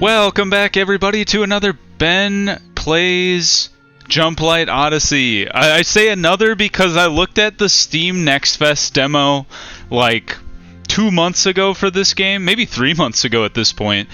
Welcome back, everybody, to another Ben Plays Jumplight Odyssey. I say another because I looked at the Steam Next Fest demo like 2 months ago for this game, maybe 3 months ago at this point,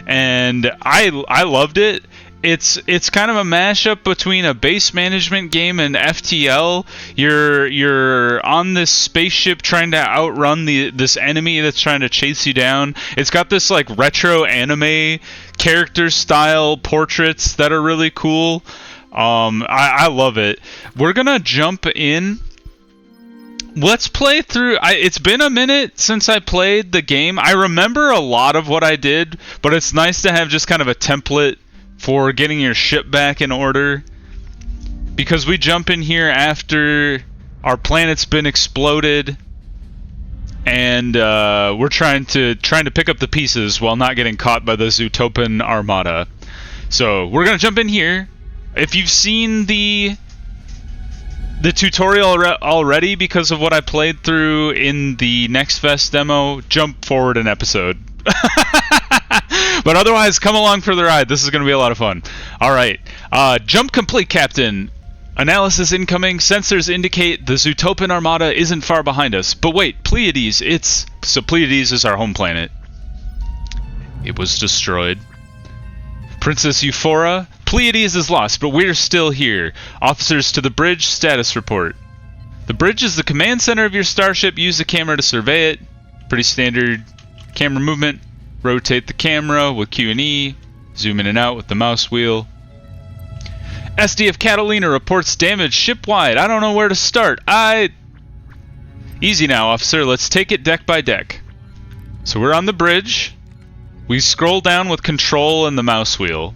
and I loved it. It's kind of a mashup between a base management game and FTL. You're on this spaceship trying to outrun this enemy that's trying to chase you down. It's got this like retro anime character style portraits that are really cool. I love it. We're gonna jump in. Let's play through. It's been a minute since I played the game. I remember a lot of what I did, but it's nice to have just kind of a template for getting your ship back in order, because we jump in here after our planet's been exploded, and we're trying to pick up the pieces while not getting caught by the Zootopan armada. So we're gonna jump in here. If you've seen the tutorial already because of what I played through in the Next Fest demo, jump forward an episode. But otherwise, come along for the ride. This is going to be a lot of fun. Alright. Jump complete, Captain. Analysis incoming. Sensors indicate the Zootopan armada isn't far behind us. But wait, Pleiades, So Pleiades is our home planet. It was destroyed. Princess Euphora. Pleiades is lost, but we're still here. Officers to the bridge, status report. The bridge is the command center of your starship. Use the camera to survey it. Pretty standard camera movement. Rotate the camera with Q and E. Zoom in and out with the mouse wheel. SDF Catalina reports damage ship-wide. I don't know where to start. Easy now, officer. Let's take it deck by deck. So we're on the bridge. We scroll down with control and the mouse wheel.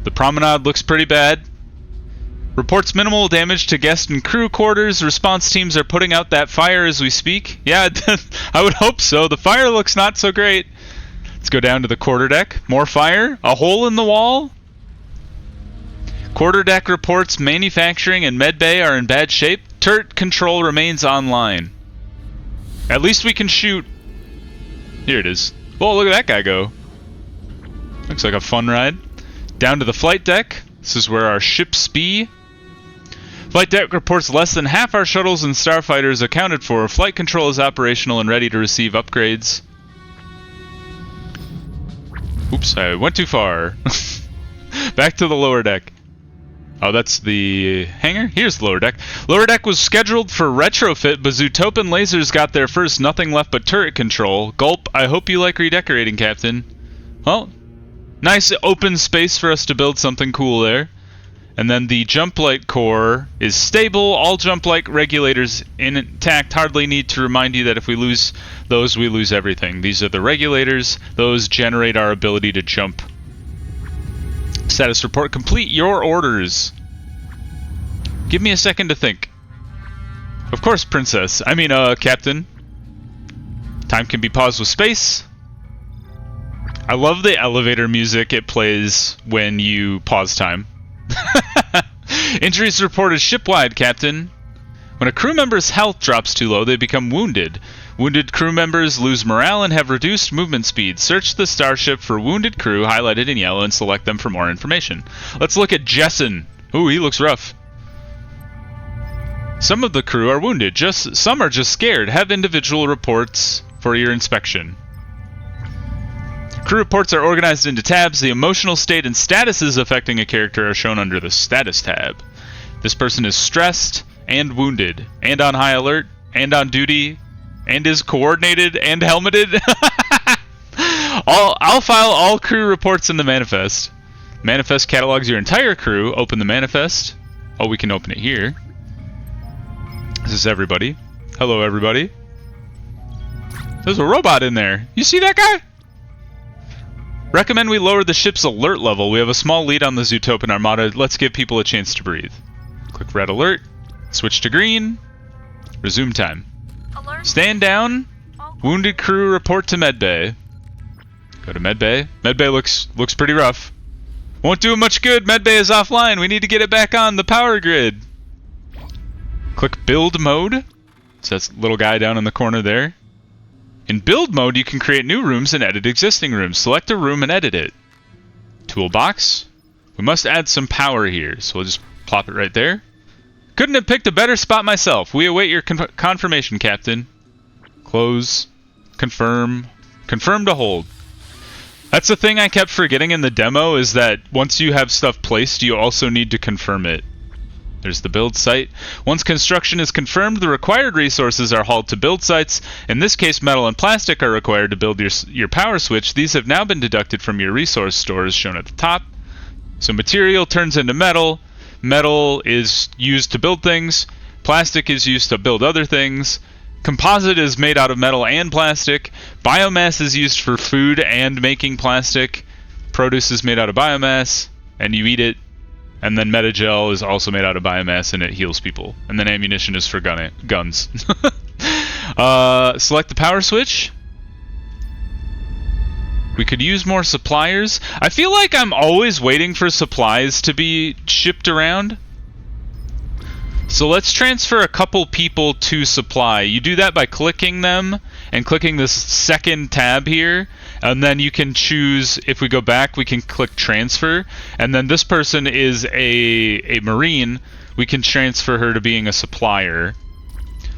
The promenade looks pretty bad. Reports minimal damage to guest and crew quarters. Response teams are putting out that fire as we speak. Yeah, I would hope so. The fire looks not so great. Let's go down to the quarterdeck. More fire. A hole in the wall. Quarterdeck reports manufacturing and medbay are in bad shape. Turret control remains online. At least we can shoot. Here it is. Whoa, look at that guy go. Looks like a fun ride. Down to the flight deck. This is where our ships be. Flight deck reports less than half our shuttles and starfighters accounted for. Flight control is operational and ready to receive upgrades. Oops, I went too far. Back to the lower deck. Oh, that's the hangar? Here's the lower deck. Lower deck was scheduled for retrofit, but Zootopan lasers got there first. Nothing left but turret control. Gulp, I hope you like redecorating, Captain. Well, nice open space for us to build something cool there. And then the Jumplight core is stable. All Jumplight regulators intact. Hardly need to remind you that if we lose those, we lose everything. These are the regulators. Those generate our ability to jump. Status report complete. Your orders. Give me a second to think. Of course, Princess. Captain. Time can be paused with space. I love the elevator music it plays when you pause time. Injuries reported shipwide, Captain. When a crew member's health drops too low, they become wounded. Wounded crew members lose morale and have reduced movement speed. Search the starship for wounded crew highlighted in yellow and select them for more information. Let's look at Jessen. Ooh, he looks rough. Some of the crew are wounded. Some are just scared. Have individual reports for your inspection. Crew reports are organized into tabs. The emotional state and statuses affecting a character are shown under the status tab. This person is stressed and wounded, and on high alert, and on duty, and is coordinated and helmeted. I'll file all crew reports in the manifest. Manifest catalogs your entire crew. Open the manifest. Oh, we can open it here. This is everybody. Hello, everybody. There's a robot in there. You see that guy? Recommend we lower the ship's alert level. We have a small lead on the Zootopan armada. Let's give people a chance to breathe. Click red alert. Switch to green. Resume time. Alert. Stand down. Wounded crew report to medbay. Go to medbay. Medbay looks pretty rough. Won't do much good. Medbay is offline. We need to get it back on the power grid. Click build mode. So that's little guy down in the corner there. In build mode, you can create new rooms and edit existing rooms. Select a room and edit it. Toolbox. We must add some power here, so we'll just plop it right there. Couldn't have picked a better spot myself. We await your confirmation, Captain. Close. Confirm. Confirm to hold. That's the thing I kept forgetting in the demo, is that once you have stuff placed, you also need to confirm it. There's the build site. Once construction is confirmed, the required resources are hauled to build sites. In this case, metal and plastic are required to build your power switch. These have now been deducted from your resource stores shown at the top. So material turns into metal. Metal is used to build things. Plastic is used to build other things. Composite is made out of metal and plastic. Biomass is used for food and making plastic. Produce is made out of biomass, and you eat it. And then metagel is also made out of biomass, and it heals people. And then ammunition is for guns. Select the power switch. We could use more suppliers. I feel like I'm always waiting for supplies to be shipped around. So let's transfer a couple people to supply. You do that by clicking them and clicking this second tab here. And then you can choose, if we go back, we can click transfer. And then this person is a Marine. We can transfer her to being a supplier.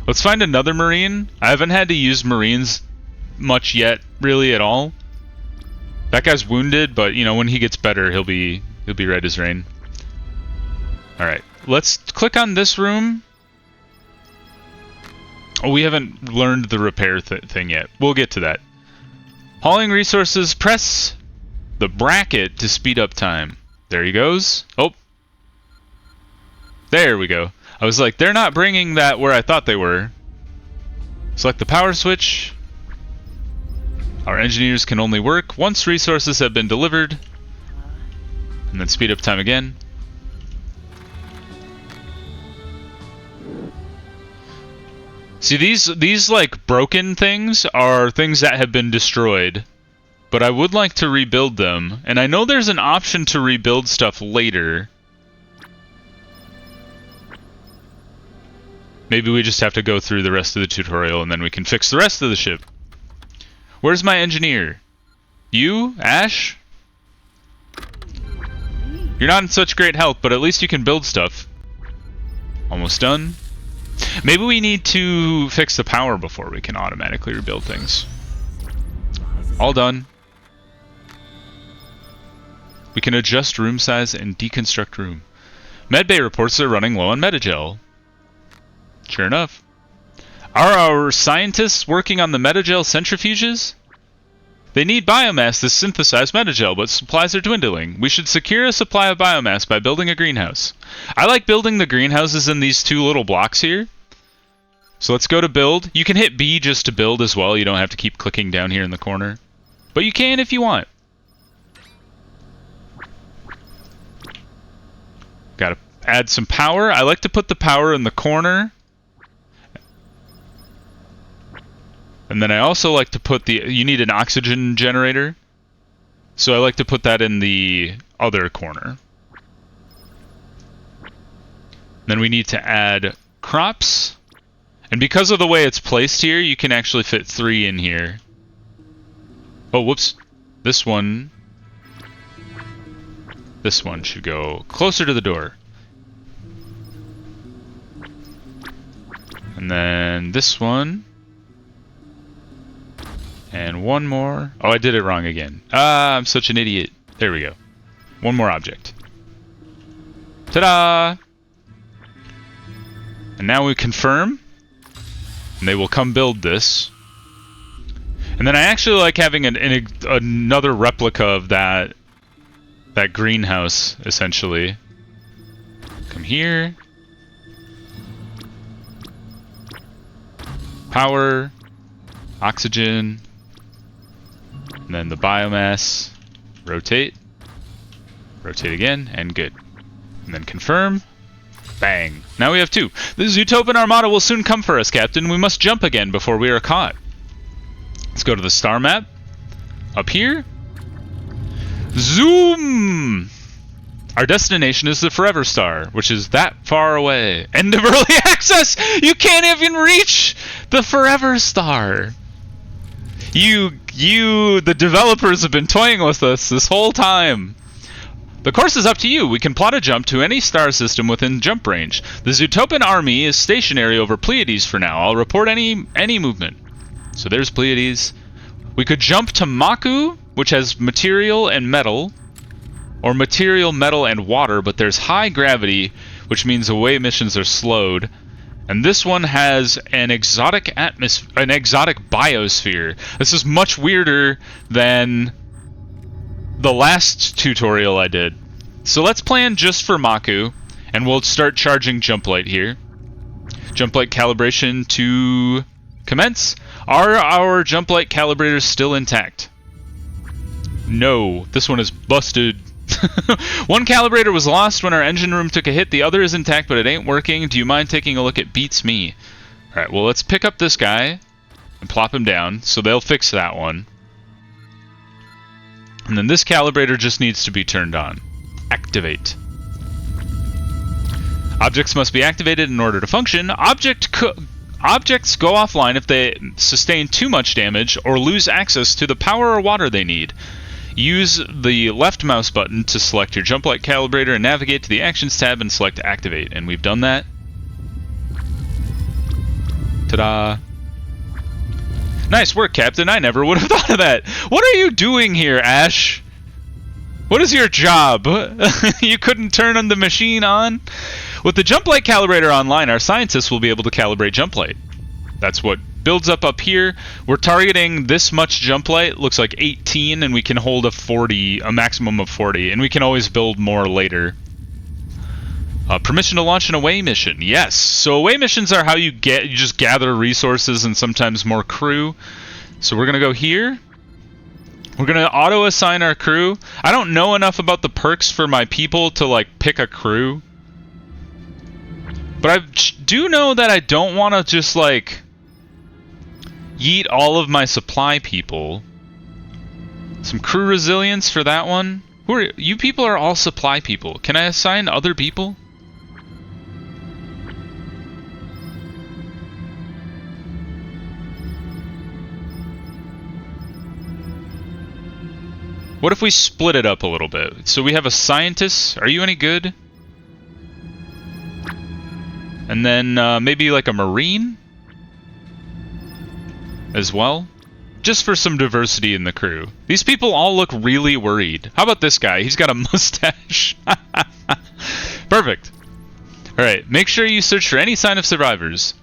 Let's find another Marine. I haven't had to use Marines much yet, really, at all. That guy's wounded, but you know, when he gets better, he'll be right as rain. Alright, let's click on this room. Oh, we haven't learned the repair thing yet. We'll get to that. Hauling resources, press the bracket to speed up time. There he goes. Oh. There we go. I was like, they're not bringing that where I thought they were. Select the power switch. Our engineers can only work once resources have been delivered. And then speed up time again. See, these like broken things are things that have been destroyed. But I would like to rebuild them. And I know there's an option to rebuild stuff later. Maybe we just have to go through the rest of the tutorial and then we can fix the rest of the ship. Where's my engineer? You, Ash? You're not in such great health, but at least you can build stuff. Almost done. Maybe we need to fix the power before we can automatically rebuild things. All done. We can adjust room size and deconstruct room. Medbay reports they're running low on metagel. Sure enough. Are our scientists working on the metagel centrifuges? They need biomass to synthesize metagel, but supplies are dwindling. We should secure a supply of biomass by building a greenhouse. I like building the greenhouses in these two little blocks here. So let's go to build. You can hit B just to build as well. You don't have to keep clicking down here in the corner. But you can if you want. Gotta add some power. I like to put the power in the corner. And then I also like to put you need an oxygen generator. So I like to put that in the other corner. Then we need to add crops. And because of the way it's placed here, you can actually fit 3 in here. Oh, whoops. This one should go closer to the door. And then this one. And one more. Oh, I did it wrong again. Ah, I'm such an idiot. There we go. One more object. Ta-da! And now we confirm. And they will come build this. And then I actually like having another replica of that greenhouse, essentially. Come here. Power. Oxygen. And then the biomass. Rotate. Rotate again, and good. And then confirm. Bang. Now we have 2. The Zootopan Armada will soon come for us, Captain. We must jump again before we are caught. Let's go to the star map. Up here. Zoom! Our destination is the Forever Star, which is that far away. End of early access! You can't even reach the Forever Star! The developers have been toying with us this whole time. The course is up to you. We can plot a jump to any star system within jump range. The Zootopan army is stationary over Pleiades for now. I'll report any movement. So there's Pleiades. We could jump to Maku, which has material and metal, or material, metal, and water, but there's high gravity, which means away missions are slowed. And this one has an exotic biosphere. This is much weirder than the last tutorial I did. So let's plan just for Maku, and we'll start charging Jumplight here. Jumplight calibration to commence. Are our Jumplight calibrators still intact? No, this one is busted. One calibrator was lost when our engine room took a hit. The other is intact, but it ain't working. Do you mind taking a look at Beats Me? Alright, well, let's pick up this guy and plop him down, so they'll fix that one. And then this calibrator just needs to be turned on. Activate. Objects must be activated in order to function. Objects go offline if they sustain too much damage or lose access to the power or water they need. Use the left mouse button to select your Jumplight calibrator and navigate to the Actions tab and select Activate. And we've done that. Ta-da! Nice work, Captain. I never would have thought of that. What are you doing here, Ash? What is your job? You couldn't turn on the machine on? With the Jumplight calibrator online, our scientists will be able to calibrate Jumplight. That's what builds up here. We're targeting this much Jumplight. Looks like 18, and we can hold a maximum of 40, and we can always build more later. Permission to launch an away mission. Yes. So away missions are how you just gather resources and sometimes more crew. So we're going to go here. We're going to auto-assign our crew. I don't know enough about the perks for my people to, like, pick a crew. But I do know that I don't want to just, like, yeet all of my supply people. Some crew resilience for that one. You people are all supply people. Can I assign other people? What if we split it up a little bit? So we have a scientist. Are you any good? And then maybe like a marine as well. Just for some diversity in the crew. These people all look really worried. How about this guy? He's got a mustache. Perfect. Alright, make sure you search for any sign of survivors.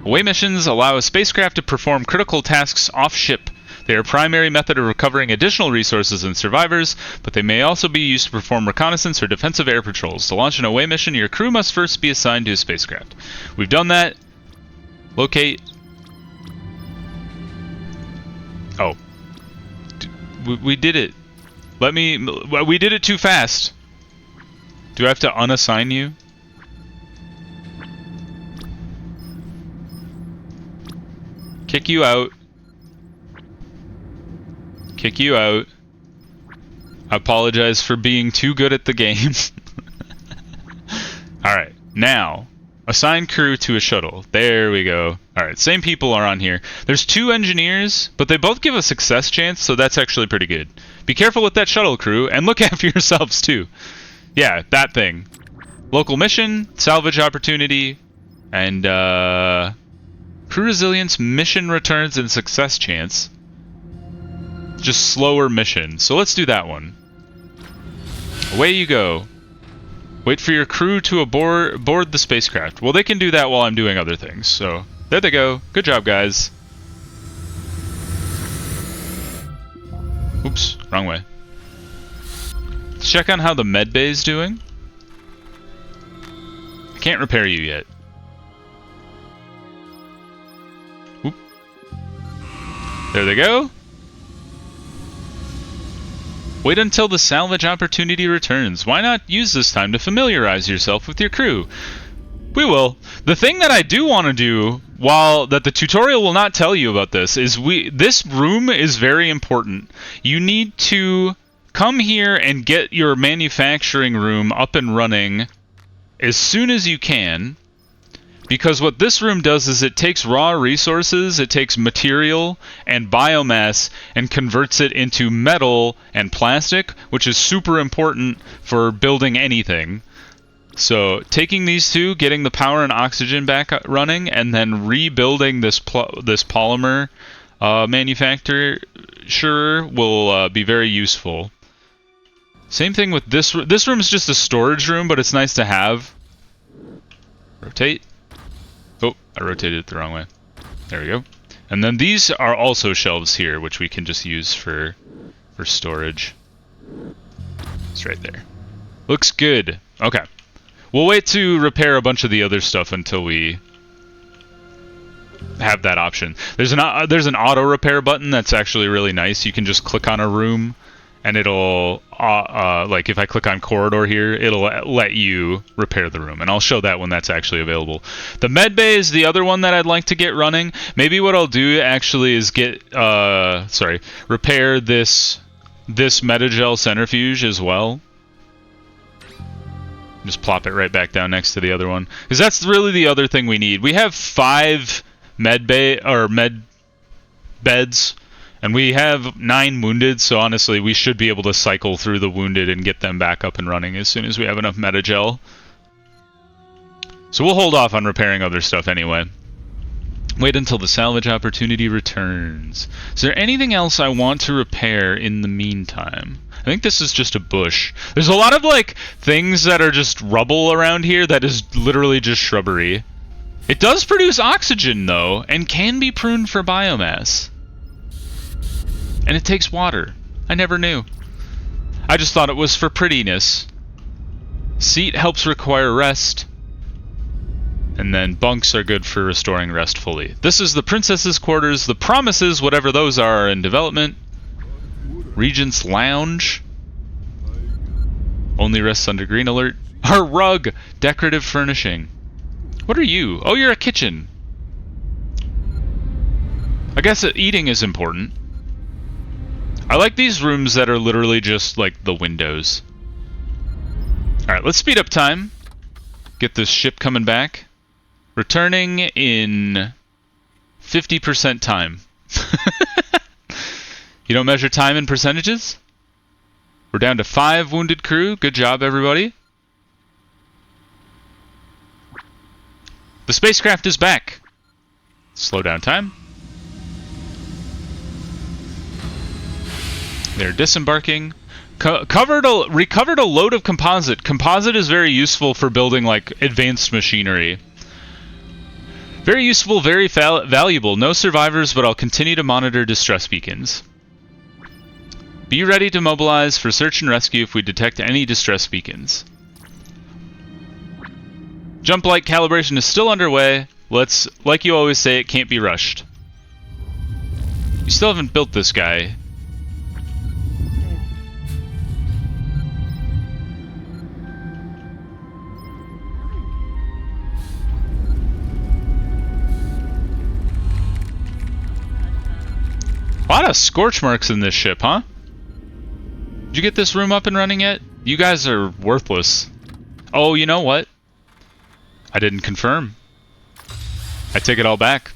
Away missions allow a spacecraft to perform critical tasks off-ship. They are a primary method of recovering additional resources and survivors, but they may also be used to perform reconnaissance or defensive air patrols. To launch an away mission, your crew must first be assigned to a spacecraft. We've done that. Locate. Oh. We did it. We did it too fast. Do I have to unassign you? Kick you out. Kick you out. I apologize for being too good at the game. Alright, now, assign crew to a shuttle. There we go. Alright, same people are on here. There's 2 engineers, but they both give a success chance, so that's actually pretty good. Be careful with that shuttle crew, and look after yourselves too. Yeah, that thing. Local mission, salvage opportunity, and crew resilience, mission returns, and success chance. Just slower mission. So let's do that one. Away you go. Wait for your crew to board the spacecraft. Well, they can do that while I'm doing other things. So there they go. Good job, guys. Oops, wrong way. Let's check on how the med bay is doing. I can't repair you yet. Oop. There they go. Wait until the salvage opportunity returns. Why not use this time to familiarize yourself with your crew? We will. The thing that I do want to do, that the tutorial will not tell you about this, is this room is very important. You need to come here and get your manufacturing room up and running as soon as you can, Because what this room does is it takes raw resources, it takes material and biomass and converts it into metal and plastic, which is super important for building anything. So taking these two, getting the power and oxygen back running, and then rebuilding this polymer manufacturer will be very useful. Same thing with this room. This room is just a storage room, but it's nice to have. Rotate. Oh, I rotated it the wrong way. There we go. And then these are also shelves here, which we can just use for storage. It's right there. Looks good. Okay. We'll wait to repair a bunch of the other stuff until we have that option. There's an auto repair button that's actually really nice. You can just click on a room, and it'll like if I click on corridor here, it'll let you repair the room, and I'll show that when that's actually available. The med bay is the other one that I'd like to get running. Maybe what I'll do actually is repair this metagel centrifuge as well. Just plop it right back down next to the other one, because that's really the other thing we need. We have 5 med beds, and we have 9 wounded, so honestly we should be able to cycle through the wounded and get them back up and running as soon as we have enough metagel. So we'll hold off on repairing other stuff anyway. Wait until the salvage opportunity returns. Is there anything else I want to repair in the meantime? I think this is just a bush. There's a lot of like things that are just rubble around here that is literally just shrubbery. It does produce oxygen though, and can be pruned for biomass. And it takes water. I never knew. I just thought it was for prettiness. Seat helps require rest. And then bunks are good for restoring rest fully. This is the princess's quarters. The promises, whatever those are in development. Regent's lounge. Only rests under green alert. Our rug. Decorative furnishing. What are you? Oh, you're a kitchen. I guess eating is important. I like these rooms that are literally just like the windows. Alright, let's speed up time. Get this ship coming back. Returning in 50% time. You don't measure time in percentages? We're down to 5 wounded crew. Good job, everybody. The spacecraft is back. Slow down time. They're disembarking. Recovered a load of composite. Composite is very useful for building like advanced machinery. Very useful, very valuable. No survivors, but I'll continue to monitor distress beacons. Be ready to mobilize for search and rescue if we detect any distress beacons. Jumplight calibration is still underway. Like you always say, it can't be rushed. You still haven't built this guy. A lot of scorch marks in this ship, huh? Did you get this room up and running yet? You guys are worthless. Oh, you know what? I didn't confirm. I take it all back.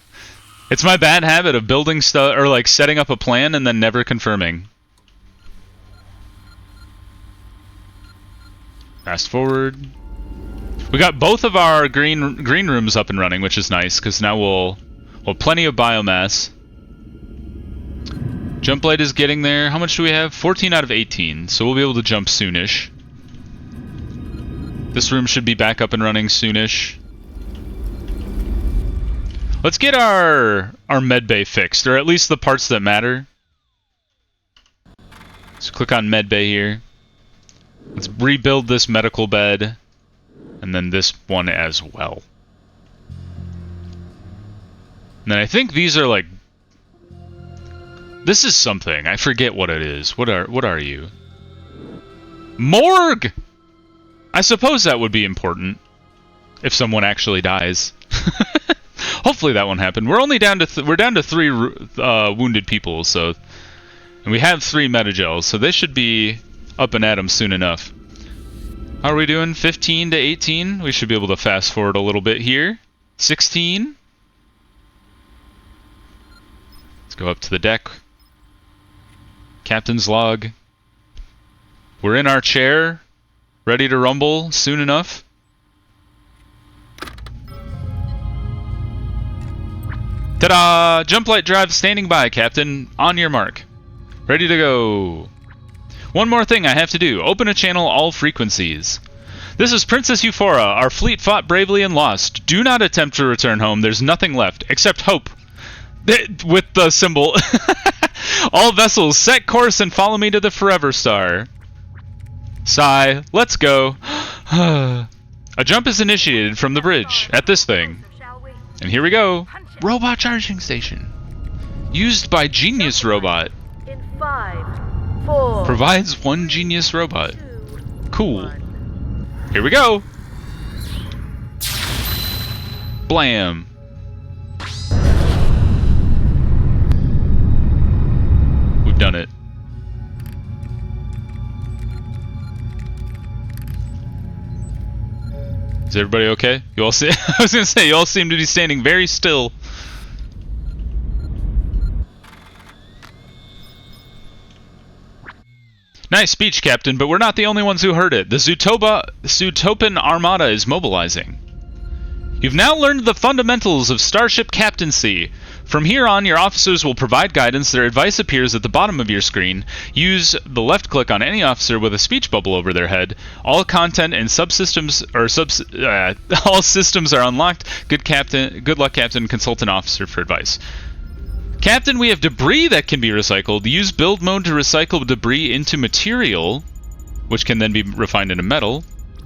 It's my bad habit of building stuff, or like setting up a plan and then never confirming. Fast forward. We got both of our green rooms up and running, which is nice, because now we'll have plenty of biomass. Jumplight is getting there. How much do we have? 14 out of 18, so we'll be able to jump soonish. This room should be back up and running soonish. Let's get our medbay fixed, or at least the parts that matter. So click on medbay here. Let's rebuild this medical bed, and then this one as well. And then I think these are like... This is something. I forget what it is. What are you? Morgue! I suppose that would be important if someone actually dies. Hopefully that won't happen. We're only down to we're down to 3 wounded people, so, and we have 3 metagels, so they should be up and at them soon enough. How are we doing? 15 to 18. We should be able to fast forward a little bit here. 16. Let's go up to the deck. Captain's log. We're in our chair, ready to rumble soon enough. Ta-da! Jumplight drive standing by, Captain. On your mark. Ready to go. One more thing I have to do. Open a channel all frequencies. This is Princess Euphora. Our fleet fought bravely and lost. Do not attempt to return home. There's nothing left, except hope. With the symbol. All vessels, set course and follow me to the Forever Star. Sigh. Let's go. A jump is initiated from the bridge at this thing. And here we go. Robot charging station. Used by Genius Robot. In 5, 4. Provides one Genius Robot. 2, Cool. 1. Here we go. Blam. We've done it. Is everybody okay? You all see? I was gonna say you all seem to be standing very still. Nice speech, Captain, but we're not the only ones who heard it. The Zootopan Armada is mobilizing. You've now learned the fundamentals of starship captaincy. From here on, your officers will provide guidance. Their advice appears at the bottom of your screen. Use the left click on any officer with a speech bubble over their head. All content and subsystems all systems are unlocked. Good luck, Captain. Consult an officer for advice. Captain, we have debris that can be recycled. Use build mode to recycle debris into material, which can then be refined into metal.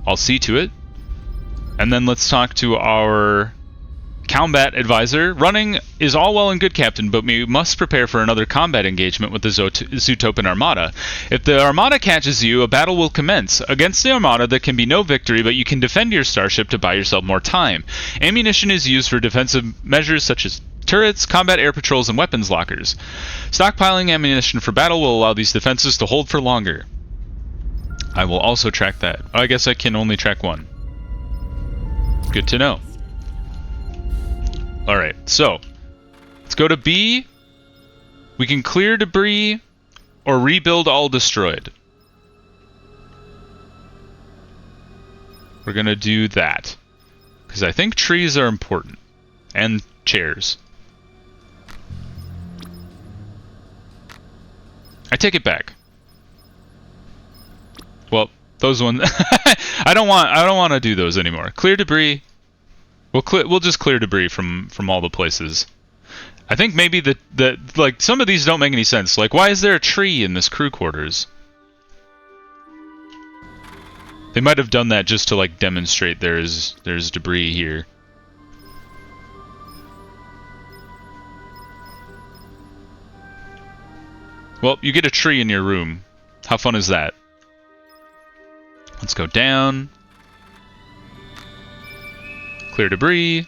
I'll see to it. And then let's talk to our combat advisor. Running is all well and good, Captain, but we must prepare for another combat engagement with the Zootopan Armada. If the Armada catches you, a battle will commence. Against the Armada, there can be no victory, but you can defend your starship to buy yourself more time. Ammunition is used for defensive measures such as turrets, combat air patrols, and weapons lockers. Stockpiling ammunition for battle will allow these defenses to hold for longer. I will also track that. I guess I can only track one. Good to know. Alright, so let's go to B. We can clear debris or rebuild all destroyed. We're gonna do that because I think trees are important and chairs. I take it back. Well, those ones I don't want to do those anymore. Clear debris. We'll just clear debris from all the places. I think maybe like some of these don't make any sense. Like, why is there a tree in this crew quarters? They might have done that just to like demonstrate there's debris here. Well, you get a tree in your room. How fun is that? Let's go down. Clear debris.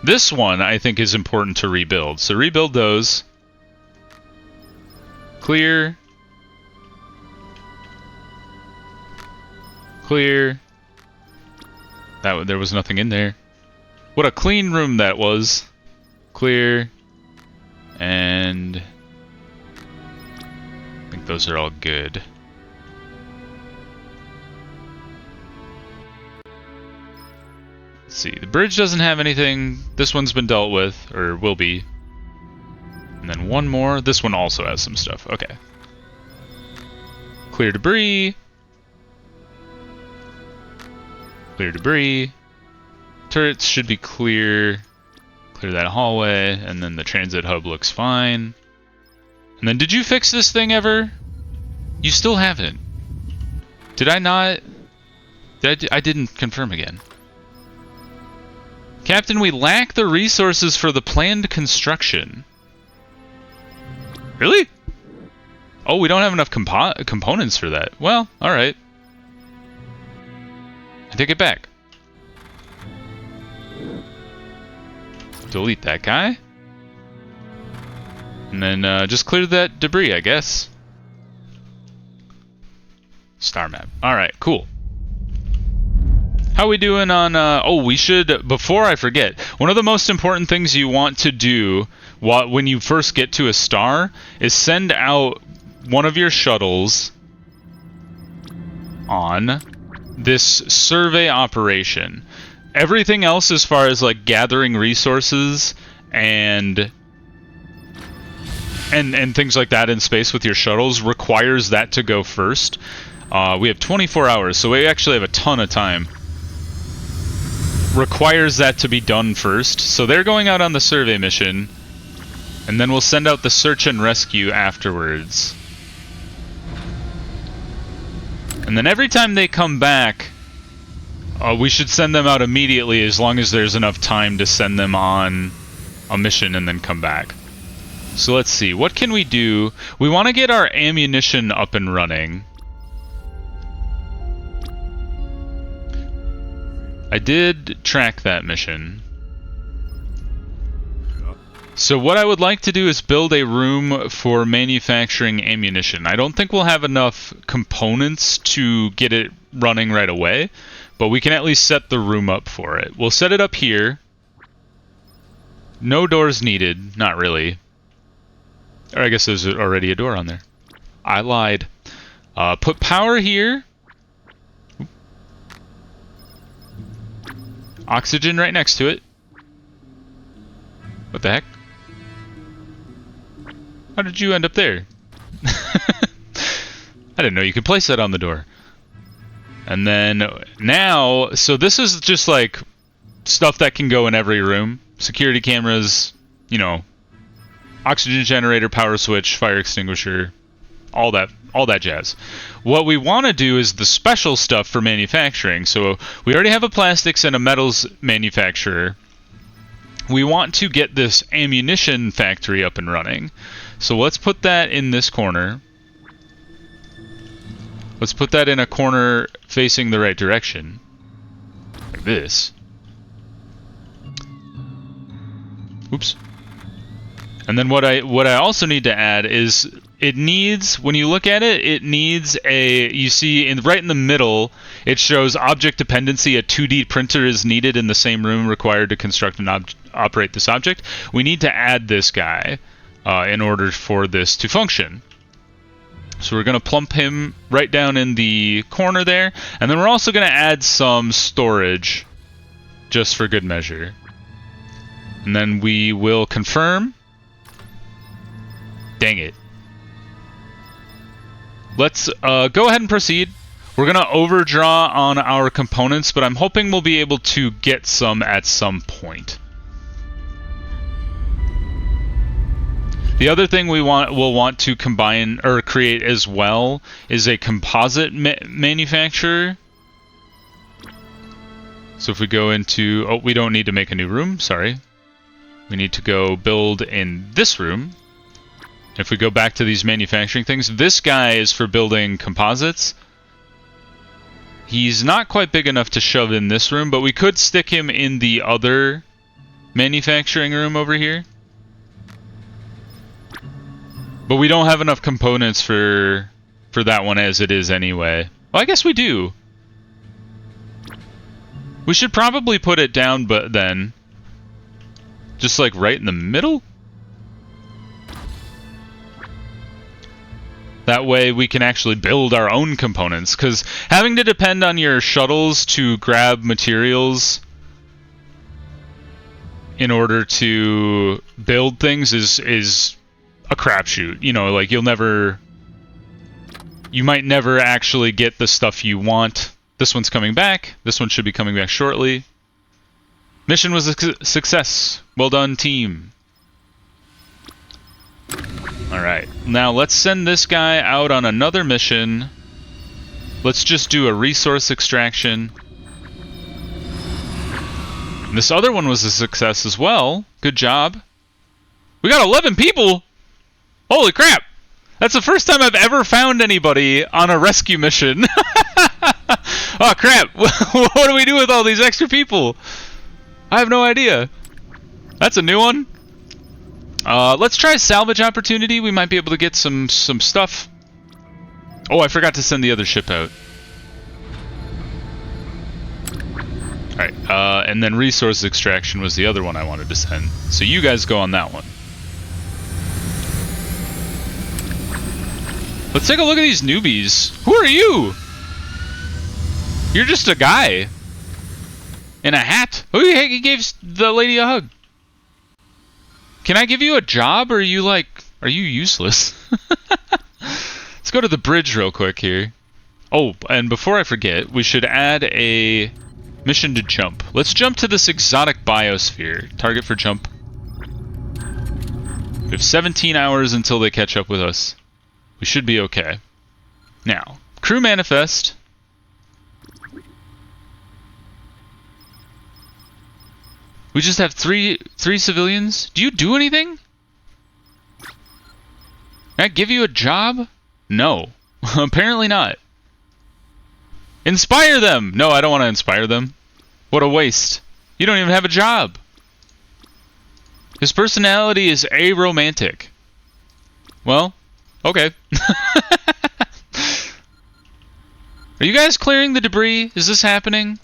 This one, I think, is important to rebuild. So rebuild those. Clear. Clear. There was nothing in there. What a clean room that was. Clear. And I think those are all good. Let's see, the bridge doesn't have anything. This one's been dealt with, or will be. And then one more. This one also has some stuff. Okay. Clear debris. Clear debris. Turrets should be clear. Clear that hallway, and then the transit hub looks fine. And then, did you fix this thing ever? You still haven't. Did I not? I didn't confirm again. Captain, we lack the resources for the planned construction. Really? Oh, we don't have enough components for that. Well, alright. I take it back. Delete that guy. And then just clear that debris, I guess. Star map. Alright, cool. How we doing on, oh, we should, before I forget, one of the most important things you want to do when you first get to a star is send out one of your shuttles on this survey operation. Everything else as far as like gathering resources and things like that in space with your shuttles requires that to go first. We have 24 hours, so we actually have a ton of time. Requires that to be done first. So they're going out on the survey mission, and then we'll send out the search and rescue afterwards. And then every time they come back, we should send them out immediately as long as there's enough time to send them on a mission and then come back. So let's see, what can we do? We want to get our ammunition up and running. I did track that mission. So what I would like to do is build a room for manufacturing ammunition. I don't think we'll have enough components to get it running right away, but we can at least set the room up for it. We'll set it up here. No doors needed, not really. Or I guess there's already a door on there. I lied. Put power here. Oxygen right next to it. What the heck? How did you end up there? I didn't know you could place that on the door. And then now, so this is just like stuff that can go in every room. Security cameras, you know, oxygen generator, power switch, fire extinguisher, all that jazz. What we want to do is the special stuff for manufacturing. So we already have a plastics and a metals manufacturer. We want to get this ammunition factory up and running. So let's put that in this corner. Let's put that in a corner facing the right direction. Like this. Oops. And then what I also need to add is it needs, when you look at it, it needs a, you see right in the middle, it shows object dependency. A 2D printer is needed in the same room required to construct and operate this object. We need to add this guy in order for this to function. So we're going to plump him right down in the corner there. And then we're also going to add some storage just for good measure. And then we will confirm. Dang it. Let's go ahead and proceed. We're going to overdraw on our components, but I'm hoping we'll be able to get some at some point. The other thing we'll want to combine or create as well is a composite manufacturer. So if we go into, oh, we don't need to make a new room, sorry. We need to go build in this room. If we go back to these manufacturing things, this guy is for building composites. He's not quite big enough to shove in this room, but we could stick him in the other manufacturing room over here. But we don't have enough components for that one as it is anyway. Well, I guess we do. We should probably put it down, but then just like right in the middle. That way we can actually build our own components, because having to depend on your shuttles to grab materials in order to build things is a crapshoot. You know, like you might never actually get the stuff you want. This one's coming back. This one should be coming back shortly. Mission was a success. Well done, team. Alright, now let's send this guy out on another mission. Let's just do a resource extraction. And this other one was a success as well. Good job. We got 11 people! Holy crap! That's the first time I've ever found anybody on a rescue mission. Oh crap! What do we do with all these extra people? I have no idea. That's a new one. Let's try salvage opportunity. We might be able to get some stuff. Oh, I forgot to send the other ship out. Alright, and then resource extraction was the other one I wanted to send. So you guys go on that one. Let's take a look at these newbies. Who are you? You're just a guy. In a hat. Who the heck gave the lady a hug? Can I give you a job, or are you like... Are you useless? Let's go to the bridge real quick here. Oh, and before I forget, we should add a mission to jump. Let's jump to this exotic biosphere. Target for jump. We have 17 hours until they catch up with us. We should be okay. Now, crew manifest. We just have three civilians. Do you do anything? Can I give you a job? No. Apparently not. Inspire them! No, I don't want to inspire them. What a waste. You don't even have a job. His personality is aromantic. Well, okay. Are you guys clearing the debris? Is this happening?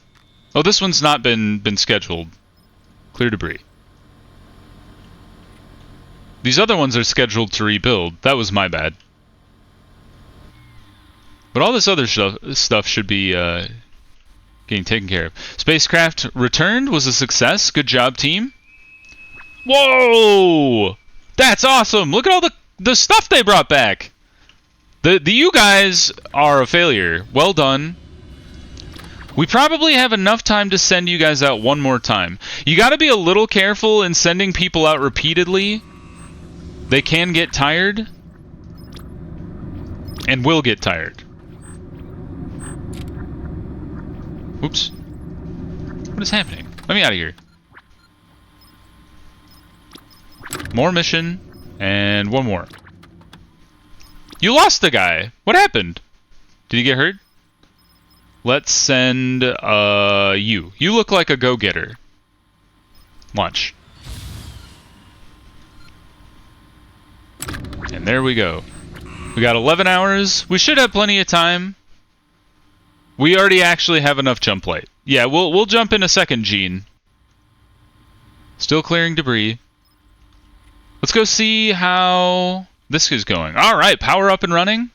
Oh, this one's not been scheduled. Clear debris. These other ones are scheduled to rebuild. That was my bad. But all this other stuff should be getting taken care of. Spacecraft returned was a success. Good job, team. Whoa! That's awesome! Look at all the stuff they brought back! You guys are a failure. Well done. We probably have enough time to send you guys out one more time. You gotta be a little careful in sending people out repeatedly. They can get tired. And will get tired. Oops. What is happening? Let me out of here. More mission. And one more. You lost the guy. What happened? Did he get hurt? Let's send you. You look like a go-getter. Launch. And there we go. We got 11 hours. We should have plenty of time. We already actually have enough jump light. Yeah, we'll jump in a second, Gene. Still clearing debris. Let's go see how this is going. Alright, power up and running.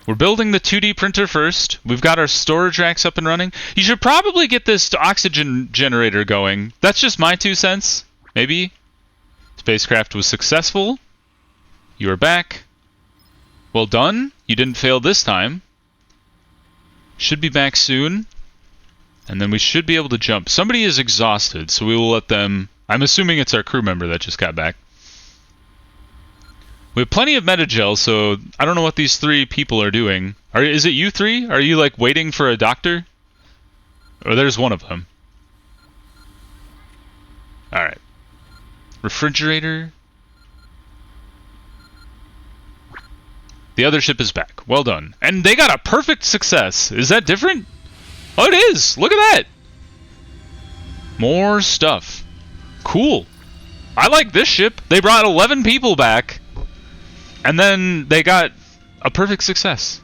We're building the 2D printer first. We've got our storage racks up and running. You should probably get this oxygen generator going. That's just my 2 cents. Maybe. Spacecraft was successful. You are back. Well done. You didn't fail this time. Should be back soon. And then we should be able to jump. Somebody is exhausted, so we will let them... I'm assuming it's our crew member that just got back. We have plenty of metagel, so I don't know what these 3 people are doing. Is it you 3? Are you like waiting for a doctor? Or there's one of them. Alright. Refrigerator. The other ship is back. Well done. And they got a perfect success. Is that different? Oh, it is! Look at that! More stuff. Cool. I like this ship. They brought 11 people back. And then they got a perfect success.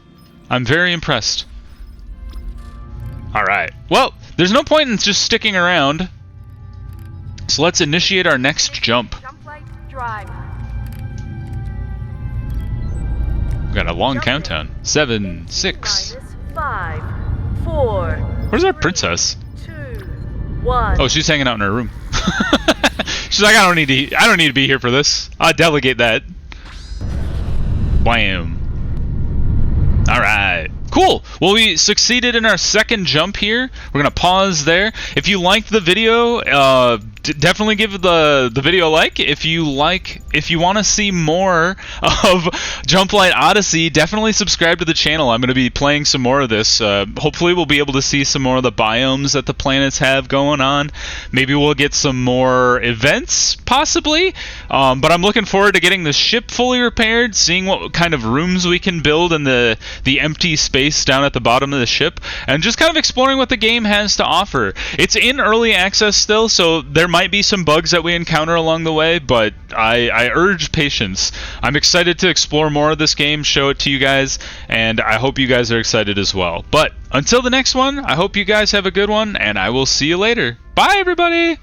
I'm very impressed. Alright. Well, there's no point in just sticking around. So let's initiate our next jump. Jumplight drive. We've got a long countdown. 7, 6. -5, 4. Where's our princess? 2, 1. Oh, she's hanging out in her room. She's like, I don't need to be here for this. I'll delegate that. Wham. Alright. Cool. Well, we succeeded in our second jump here. We're going to pause there. If you liked the video, definitely give the video a like. If you want to see more of Jumplight Odyssey, definitely subscribe to the channel. I'm going to be playing some more of this. Hopefully we'll be able to see some more of the biomes that the planets have going on. Maybe we'll get some more events, possibly. But I'm looking forward to getting the ship fully repaired, seeing what kind of rooms we can build in the empty space down at the bottom of the ship, and just kind of exploring what the game has to offer. It's in early access still, so there might be some bugs that we encounter along the way, but I urge patience. I'm excited to explore more of this game, show it to you guys, and I hope you guys are excited as well. But until the next one, I hope you guys have a good one, and I will see you later. Bye, everybody!